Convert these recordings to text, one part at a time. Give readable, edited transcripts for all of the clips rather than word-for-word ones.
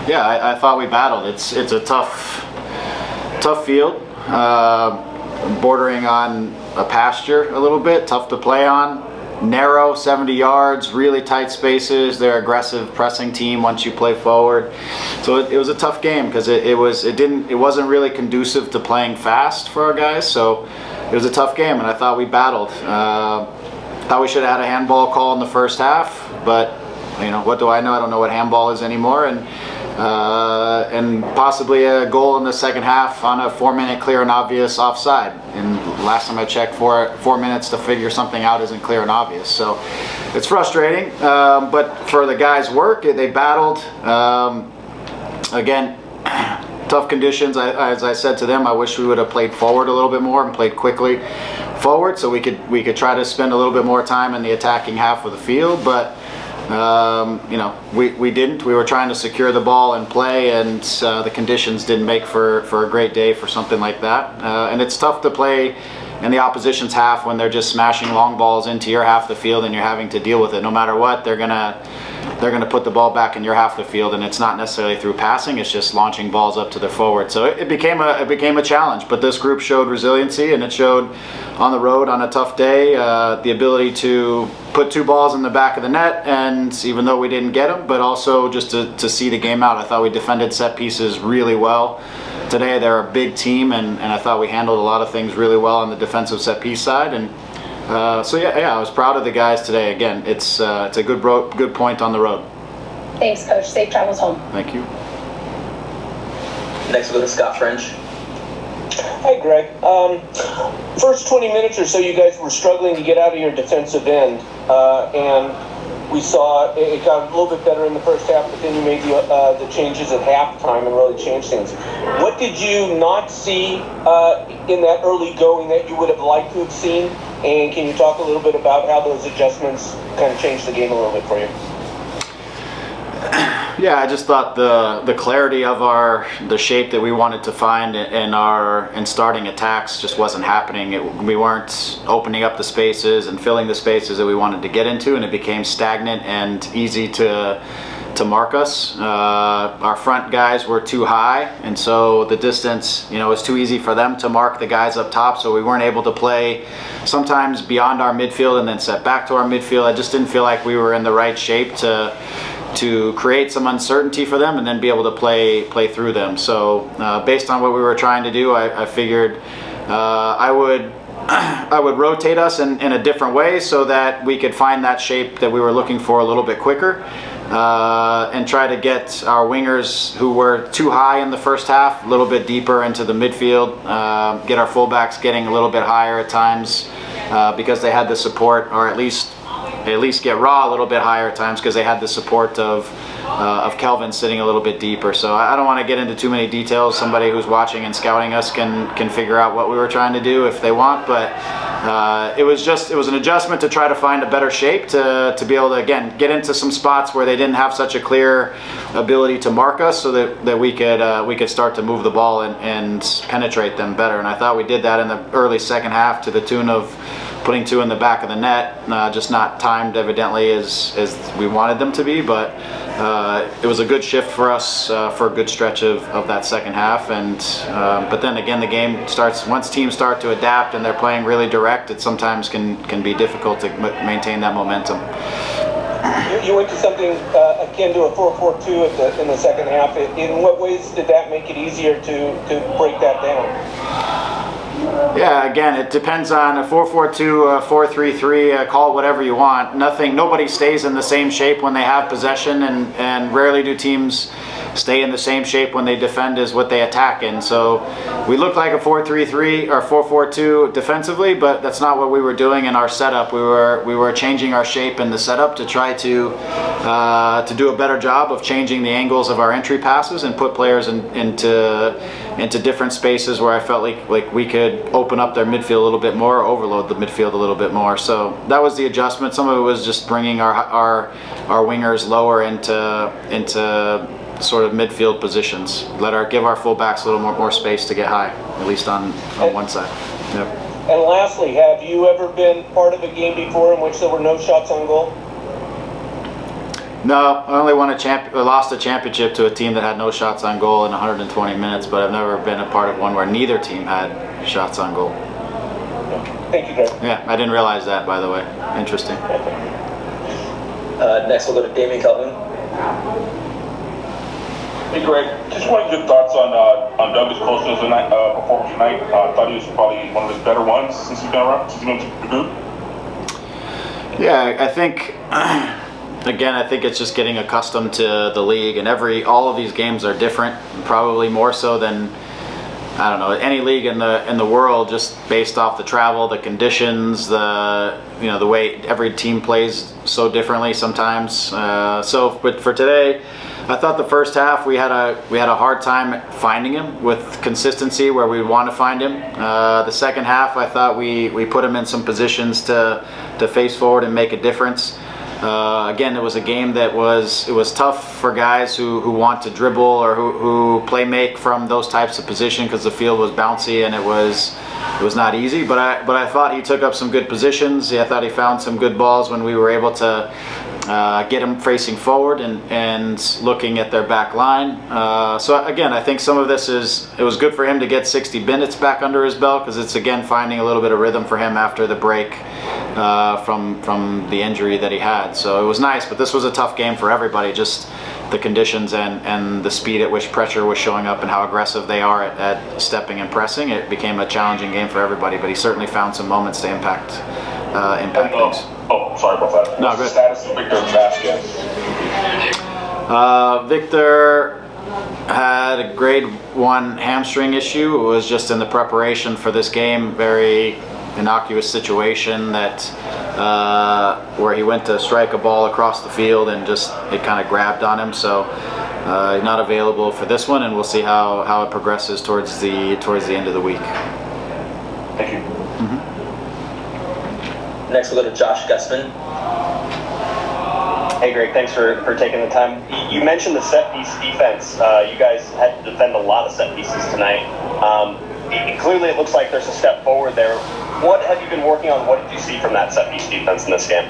Yeah, I thought we battled. It's a tough field, bordering on a pasture a little bit, tough to play on. Narrow, 70 yards, really tight spaces. They're aggressive pressing team once you play forward. So it was a tough game because it wasn't really conducive to playing fast for our guys. So it was a tough game, and I thought we battled. Thought we should have had a handball call in the first half, but what do I know? I don't know what handball is anymore, and possibly a goal in the second half on a 4-minute clear and obvious offside. And last time I checked, 4 minutes to figure something out isn't clear and obvious. So it's frustrating, but for the guys' work, they battled. Again, tough conditions. As I said to them, I wish we would have played forward a little bit more and played quickly forward, so we could try to spend a little bit more time in the attacking half of the field, but. We didn't. We were trying to secure the ball and play, and the conditions didn't make for a great day for something like that. And it's tough to play in the opposition's half when they're just smashing long balls into your half of the field and you're having to deal with it. No matter what, they're gonna put the ball back in your half of the field, and it's not necessarily through passing. It's just launching balls up to the forward. So it became a challenge. But this group showed resiliency, and it showed on the road on a tough day the ability to put 2 balls in the back of the net, and even though we didn't get them, but also just to see the game out. I thought we defended set pieces really well today. They're a big team, and I thought we handled a lot of things really well on the defensive set piece side. And so I was proud of the guys today. Again, it's a good point on the road. Thanks, Coach. Safe travels home. Thank you. Next, we'll go to Scott French. Hi, Greg. First 20 minutes or so, you guys were struggling to get out of your defensive end, and we saw it got a little bit better in the first half, but then you made the changes at halftime and really changed things. What did you not see in that early going that you would have liked to have seen? And can you talk a little bit about how those adjustments kind of changed the game a little bit for you? Yeah, I just thought the clarity of the shape that we wanted to find in starting attacks just wasn't happening. We weren't opening up the spaces and filling the spaces that we wanted to get into, and it became stagnant and easy to mark us. Our front guys were too high, and so the distance, was too easy for them to mark the guys up top, so we weren't able to play sometimes beyond our midfield and then set back to our midfield. I just didn't feel like we were in the right shape to create some uncertainty for them and then be able to play through them. So based on what we were trying to do, I figured I would rotate us in a different way so that we could find that shape that we were looking for a little bit quicker, and try to get our wingers who were too high in the first half a little bit deeper into the midfield, get our fullbacks getting a little bit higher at times because they had the support, or at least get Raw a little bit higher at times because they had the support of Kelvin sitting a little bit deeper. So I don't want to get into too many details. Somebody who's watching and scouting us can figure out what we were trying to do if they want, but it was an adjustment to try to find a better shape to be able to, again, get into some spots where they didn't have such a clear ability to mark us, so that we could start to move the ball and penetrate them better. And I thought we did that in the early second half to the tune of putting 2 in the back of the net, just not timed evidently as we wanted them to be, but it was a good shift for us for a good stretch of that second half. And but then again, the game starts, once teams start to adapt and they're playing really direct, it sometimes can be difficult to maintain that momentum. You went to something akin to a 4-4-2 in the second half. In what ways did that make it easier to break that down? Yeah, again, it depends on a 4-4-2, 4-3-3, call it whatever you want. Nobody stays in the same shape when they have possession, and rarely do teams stay in the same shape when they defend as what they attack in. So we looked like a 4-3-3 or 4-4-2 defensively, but that's not what we were doing in our setup. We were changing our shape in the setup to try to do a better job of changing the angles of our entry passes and put players into different spaces where I felt like we could open up their midfield a little bit more, overload the midfield a little bit more. So that was the adjustment. Some of it was just bringing our wingers lower into sort of midfield positions. Give our fullbacks a little more space to get high, at least on one side. Yep. And lastly, have you ever been part of a game before in which there were no shots on goal? No, I only lost a championship to a team that had no shots on goal in 120 minutes, but I've never been a part of one where neither team had shots on goal. Thank you, Greg. Yeah, I didn't realize that, by the way. Interesting. Next, we'll go to Damien Kelvin. Hey, Greg. Just wanted your thoughts on Douglas Costa's performance tonight. I thought he was probably one of his better ones since he's been around, since he's been to the group. Yeah, I think, again, I think it's just getting accustomed to the league, and all of these games are different, probably more so than, I don't know, any league in the world, just based off the travel, the conditions, the way every team plays so differently sometimes. But for today, I thought the first half we had a hard time finding him with consistency where we want to find him. The second half, I thought we put him in some positions to face forward and make a difference. Again, it was a game that was tough for guys who want to dribble or who play make from those types of position, because the field was bouncy and it was not easy. But I thought he took up some good positions. I thought he found some good balls when we were able to get him facing forward and looking at their back line. So again, I think some of this it was good for him to get 60 minutes back under his belt, because it's again finding a little bit of rhythm for him after the break from the injury that he had. So it was nice, but this was a tough game for everybody, just the conditions and the speed at which pressure was showing up and how aggressive they are at stepping and pressing. It became a challenging game for everybody, but he certainly found some moments to impact things. Oh, sorry about that. No, What's the good. status of Victor Vasquez? Victor had a grade 1 hamstring issue. It was just in the preparation for this game, very innocuous situation that where he went to strike a ball across the field and just it kind of grabbed on him. So he's not available for this one, and we'll see how it progresses towards the end of the week. Thank you. Next, we'll go to Josh Gusman. Hey, Greg, thanks for taking the time. You mentioned the set piece defense. You guys had to defend a lot of set pieces tonight. Clearly, it looks like there's a step forward there. What have you been working on? What did you see from that set piece defense in this game?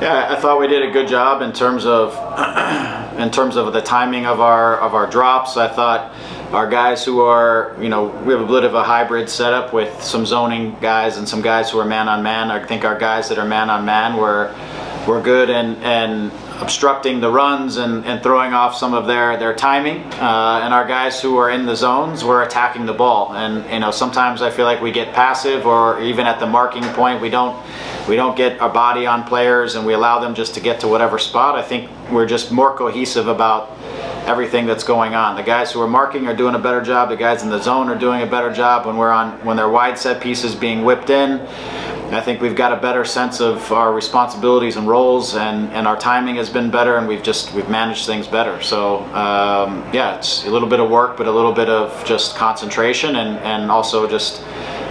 Yeah, I thought we did a good job in terms of the timing of our drops. I thought our guys who are, we have a bit of a hybrid setup with some zoning guys and some guys who are man on man. I think our guys that are man on man were good and obstructing the runs and throwing off some of their timing. And our guys who are in the zones were attacking the ball. And sometimes I feel like we get passive, or even at the marking point we don't get our body on players and we allow them just to get to whatever spot. I think we're just more cohesive about everything that's going on. The guys who are marking are doing a better job. The guys in the zone are doing a better job when they're wide set pieces being whipped in. I think we've got a better sense of our responsibilities and roles, and our timing has been better, and we've managed things better. So yeah, it's a little bit of work, but a little bit of just concentration, and also just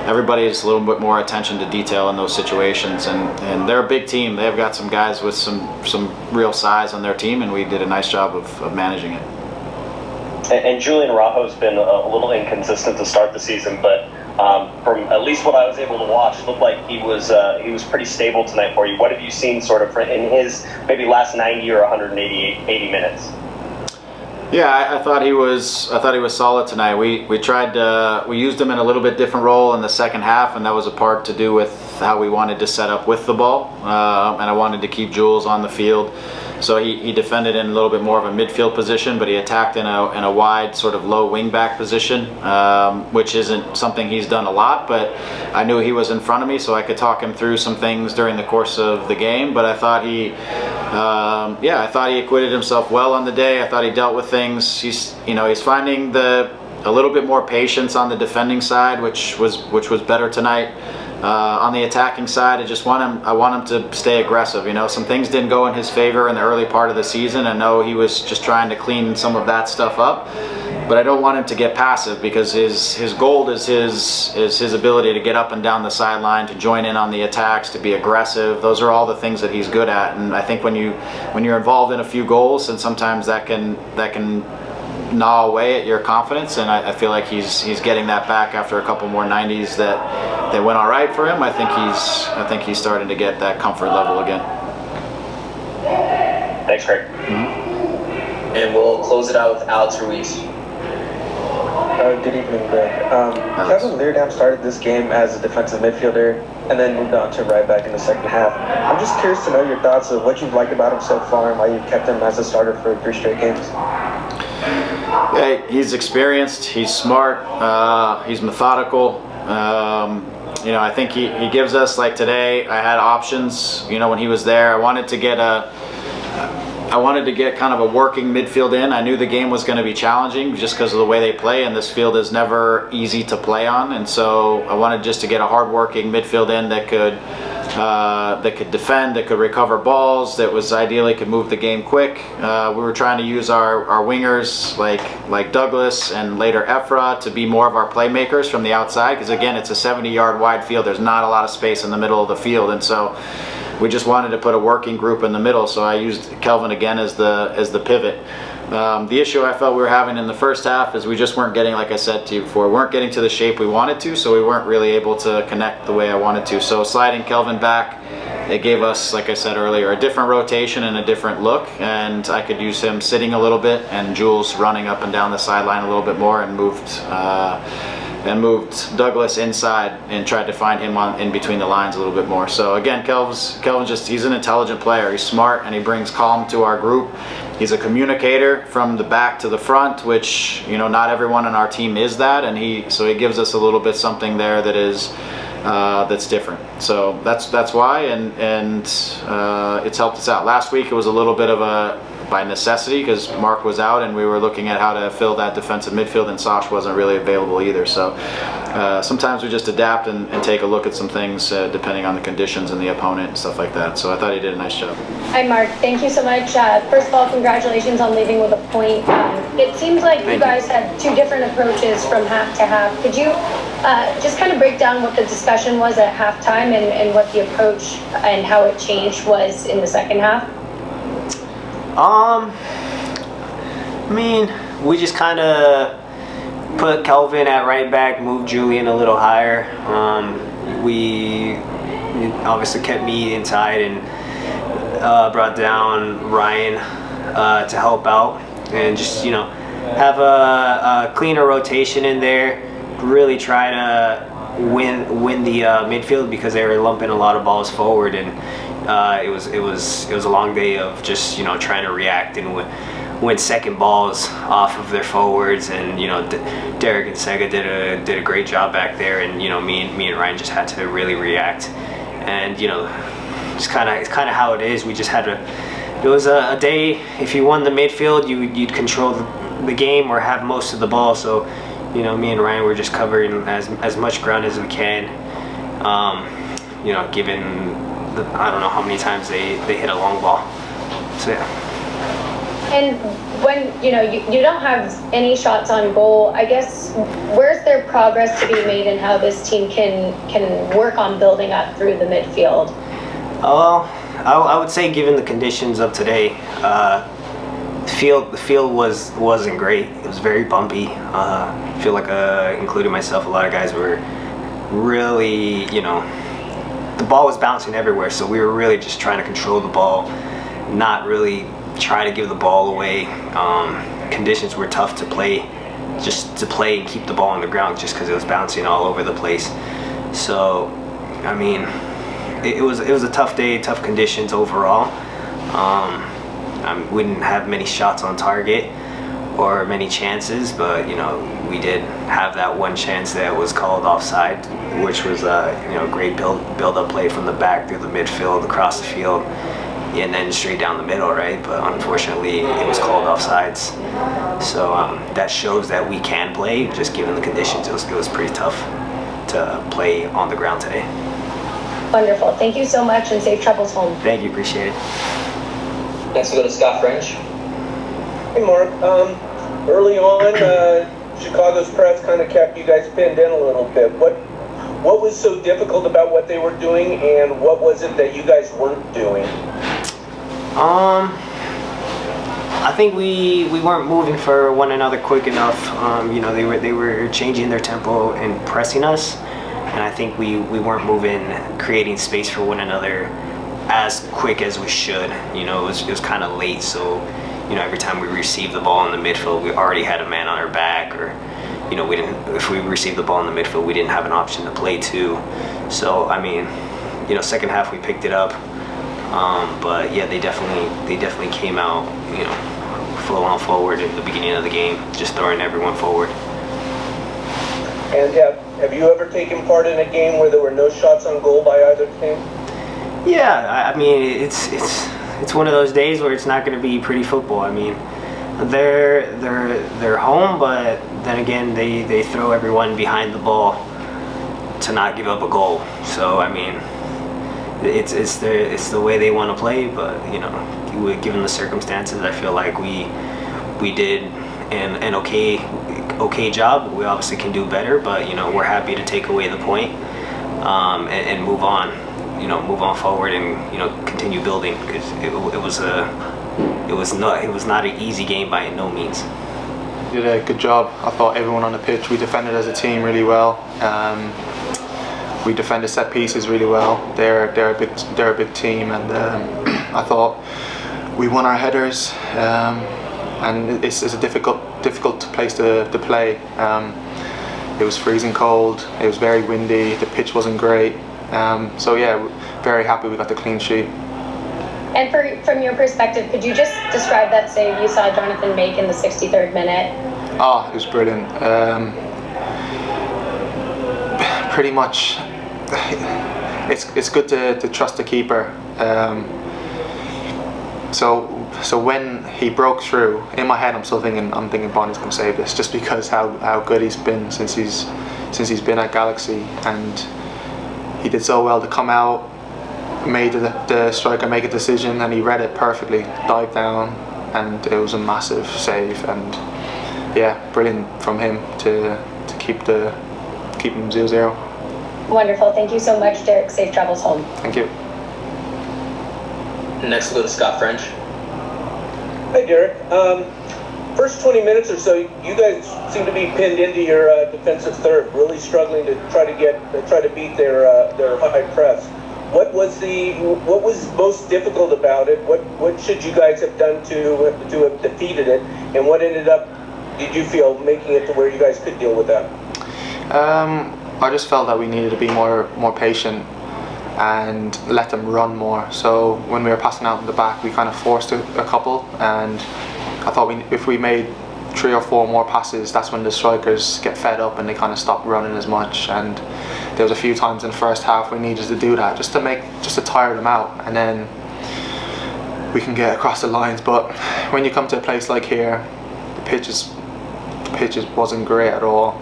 everybody's a little bit more attention to detail in those situations. And they're a big team. They've got some guys with some real size on their team, and we did a nice job of managing it. And Julian Araujo's been a little inconsistent to start the season, but from at least what I was able to watch, it looked like he was pretty stable tonight for you. What have you seen sort of in his maybe last 90 or 180 minutes? Yeah, I thought he was solid tonight. We used him in a little bit different role in the second half, and that was a part to do with how we wanted to set up with the ball, and I wanted to keep Jules on the field. So he defended in a little bit more of a midfield position, but he attacked in a wide sort of low wing back position, which isn't something he's done a lot, but I knew he was in front of me, so I could talk him through some things during the course of the game. But I thought he acquitted himself well on the day. I thought he dealt with things. He's finding a little bit more patience on the defending side, which was better tonight. On the attacking side, I want him to stay aggressive. Some things didn't go in his favor in the early part of the season. I know he was just trying to clean some of that stuff up, but I don't want him to get passive, because his goal is his ability to get up and down the sideline, to join in on the attacks, to be aggressive. Those are all the things that he's good at, and I think when you're involved in a few goals, and sometimes that can gnaw away at your confidence, and I feel like he's getting that back after a couple more 90s that went all right for him. I think he's starting to get that comfort level again. Thanks, Greg. And we'll close it out with Alex Ruiz. Good evening, Greg. Kelyn Rowe started this game as a defensive midfielder and then moved on to right back in the second half. I'm just curious to know your thoughts of what you've liked about him so far and why you've kept him as a starter for 3 straight games. Yeah, he's experienced, he's smart, he's methodical. I think he gives us, like today, I had options, when he was there. I wanted to get kind of a working midfield in. I knew the game was going to be challenging just because of the way they play, and this field is never easy to play on. And so I wanted just to get a hard-working midfield in that could defend, that could recover balls, that was ideally could move the game quick. We were trying to use our wingers like Douglas and later Ephra to be more of our playmakers from the outside, because again, it's a 70-yard wide field. There's not a lot of space in the middle of the field, and so we just wanted to put a working group in the middle. So I used Kelvin again as the pivot. The issue I felt we were having in the first half is we just weren't getting, like I said to you before, weren't getting to the shape we wanted to, so we weren't really able to connect the way I wanted to. So sliding Kelvin back, it gave us, like I said earlier, a different rotation and a different look, and I could use him sitting a little bit and Jules running up and down the sideline a little bit more, and moved Douglas inside and tried to find him in between the lines a little bit more. So again, Kelvin he's an intelligent player. He's smart and he brings calm to our group. He's a communicator from the back to the front, which not everyone on our team is that, and he gives us a little bit something there that is that's different. So that's why, and it's helped us out. Last week it was a little bit of by necessity because Mark was out and we were looking at how to fill that defensive midfield, and Sash wasn't really available either. So sometimes we just adapt and take a look at some things depending on the conditions and the opponent and stuff like that. So I thought he did a nice job. Hi, Mark. Thank you so much. First of all, congratulations on leaving with a point. It seems like you guys had 2 different approaches from half to half. Could you just kind of break down what the discussion was at halftime and what the approach and how it changed was in the second half? We just kind of put Kelvin at right back, moved Julian a little higher. We obviously kept me inside and brought down Ryan to help out, and just have a cleaner rotation in there. Really try to win the midfield because they were lumping a lot of balls forward, and it was a long day of just trying to react and win second balls off of their forwards, and Derek and Sega did a great job back there, and me and Ryan just had to really react, and it's kind of how it is. We just had to. It was a day. If you won the midfield, you'd control the game or have most of the ball. So me and Ryan were just covering as much ground as we can. Given I don't know how many times they hit a long ball. So yeah. And when you don't have any shots on goal, I guess where's there progress to be made in how this team can work on building up through the midfield? I would say given the conditions of today, the field wasn't great. It was very bumpy. I feel like including myself, a lot of guys were really the ball was bouncing everywhere, so we were really just trying to control the ball, not really try to give the ball away. Conditions were tough to play and keep the ball on the ground just because it was bouncing all over the place. So it was a tough day, tough conditions overall. We didn't have many shots on target or many chances, but we did have that one chance that was called offside, which was great build up play from the back through the midfield across the field and then straight down the middle, right? But unfortunately it was called offsides. So that shows that we can play, just given the conditions. It was pretty tough to play on the ground today. Wonderful. Thank you so much, and safe travels home. Thank you, appreciate it. Next we'll go to Scott French. Hey, Mark. Early on, Chicago's press kind of kept you guys pinned in a little bit. What was so difficult about what they were doing, and what was it that you guys weren't doing? I think we weren't moving for one another quick enough. They were changing their tempo and pressing us, and I think we weren't moving, creating space for one another as quick as we should. You know, it was kind of late, so you know, every time we received the ball in the midfield, we already had a man on our back, or you know, if we received the ball in the midfield, we didn't have an option to play to. So I mean, you know, second half we picked it up, but yeah, they definitely came out, you know, full on forward at the beginning of the game, just throwing everyone forward. And have you ever taken part in a game where there were no shots on goal by either team? Yeah, I mean, it's one of those days where it's not going to be pretty football. I mean, they're home, but then again, they throw everyone behind the ball to not give up a goal. So I mean, it's the way they want to play. But you know, given the circumstances, I feel like we did an okay job. We obviously can do better, but you know, we're happy to take away the point, and move on. You know, move on forward and you know, continue building, because it was not an easy game by no means. We did a good job. I thought everyone on the pitch, we defended as a team really well. We defended set pieces really well. They're a big team, and I thought we won our headers. And it's a difficult place to play. It was freezing cold. It was very windy. The pitch wasn't great. So yeah, very happy we got the clean sheet. And from your perspective, could you just describe that save you saw Jonathan make in the 63rd minute? Oh, it was brilliant. Pretty much, it's good to trust the keeper. So when he broke through, in my head I'm thinking Bonnie's going to save this, just because how good he's been since he's been at Galaxy, and he did so well to come out, made the striker make a decision, and he read it perfectly, dived down, and it was a massive save. And yeah, brilliant from him to keep him 0-0. Wonderful. Thank you so much, Derek. Safe travels home. Thank you. Next we'll go to Scott French. Hey, Derek. First 20 minutes or so, you guys seem to be pinned into your defensive third, really struggling to try to beat their high press. What was most difficult about it? What should you guys have done to have defeated it? And what did you feel making it to where you guys could deal with that? I just felt that we needed to be more patient and let them run more. So when we were passing out in the back, we kind of forced a couple, and I thought if we made 3 or 4 more passes, that's when the strikers get fed up and they kind of stop running as much. And there was a few times in the first half we needed to do that just to tire them out, and then we can get across the lines. But when you come to a place like here, the pitch wasn't great at all.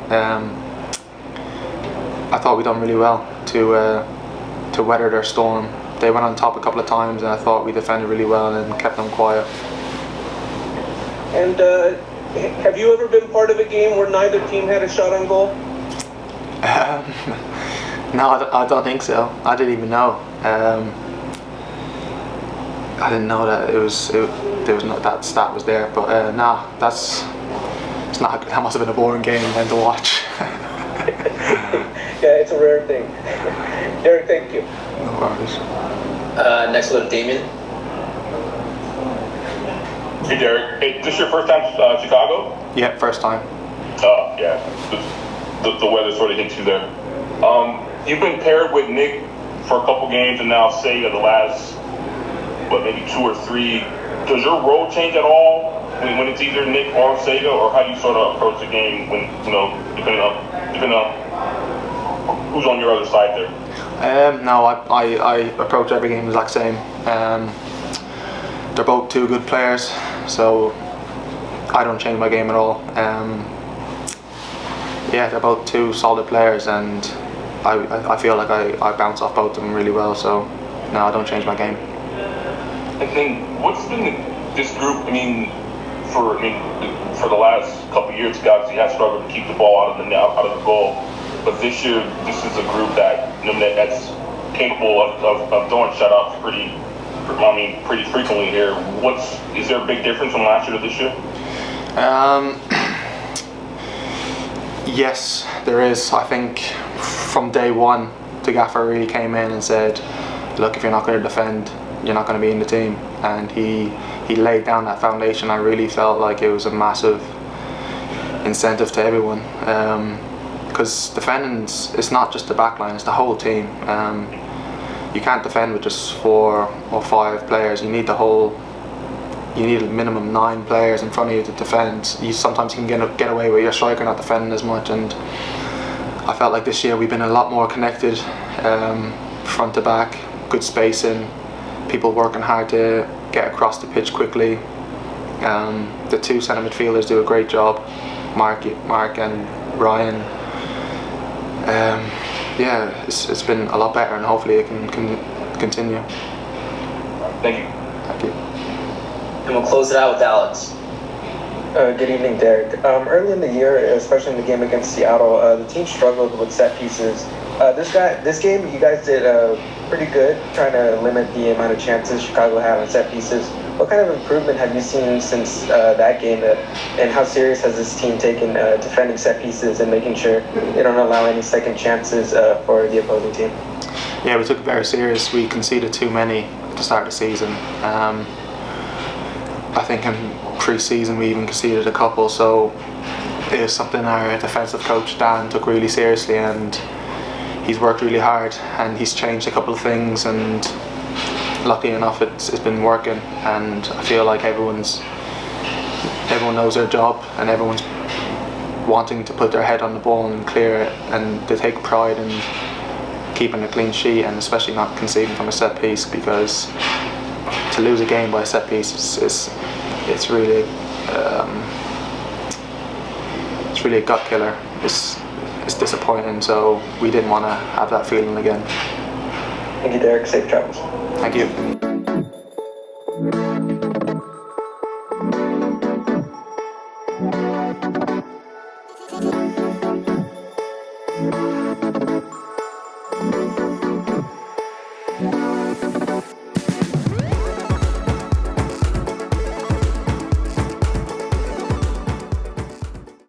I thought we done really well to weather their storm. They went on top a couple of times, and I thought we defended really well and kept them quiet. And have you ever been part of a game where neither team had a shot on goal? No, I don't think so. I didn't even know. I didn't know that there was not that stat was there. But nah, that must have been a boring game then to watch. Yeah, it's a rare thing. Derek, thank you. No worries. Next we'll go to Damien. Hey Derek, hey, this your first time Chicago? Yeah, first time. Yeah, the weather sort of hits you there. You've been paired with Nick for a couple games, and now Sega the last, maybe 2 or 3. Does your role change at all when it's either Nick or Sega, or how do you sort of approach the game when, depending on who's on your other side there? No, I approach every game the exact same. They're both 2 good players, so I don't change my game at all. Yeah, they're both 2 solid players, and I feel like I bounce off both of them really well, so no, I don't change my game. And then what's been this group, for the last couple of years, guys, you have struggled to keep the ball out of the goal, but this year, this is a group that's capable of throwing shutouts pretty frequently here. Is there a big difference from last year to this year? Yes, there is. I think from day one, the gaffer really came in and said, look, if you're not going to defend, you're not going to be in the team. And he laid down that foundation. I really felt like it was a massive incentive to everyone, because defending, it's not just the back line, it's the whole team. You can't defend with just 4 or 5 players. You need a minimum 9 players in front of you to defend. Sometimes you can get away with your striker not defending as much, and I felt like this year we've been a lot more connected, front to back, good spacing, people working hard to get across the pitch quickly. The 2 centre midfielders do a great job, Mark and Ryan. Yeah, it's been a lot better, and hopefully it can continue. Thank you. Thank you. And we'll close it out with Alex. Good evening, Derek. Early in the year, especially in the game against Seattle, the team struggled with set pieces. This game, you guys did pretty good, trying to limit the amount of chances Chicago had on set pieces. What kind of improvement have you seen since that game, and how serious has this team taken defending set pieces and making sure they don't allow any second chances for the opposing team? Yeah, we took it very serious. We conceded too many at the start of the season. I think in pre-season we even conceded a couple, so it was something our defensive coach Dan took really seriously, and he's worked really hard, and he's changed a couple of things, and luckily enough it's been working, and I feel like everyone knows their job, and everyone's wanting to put their head on the ball and clear it, and they take pride in keeping a clean sheet, and especially not conceding from a set piece, because to lose a game by a set piece it's really a gut killer. It's disappointing, so we didn't want to have that feeling again. Thank you, Derek. Safe travels. Thank you.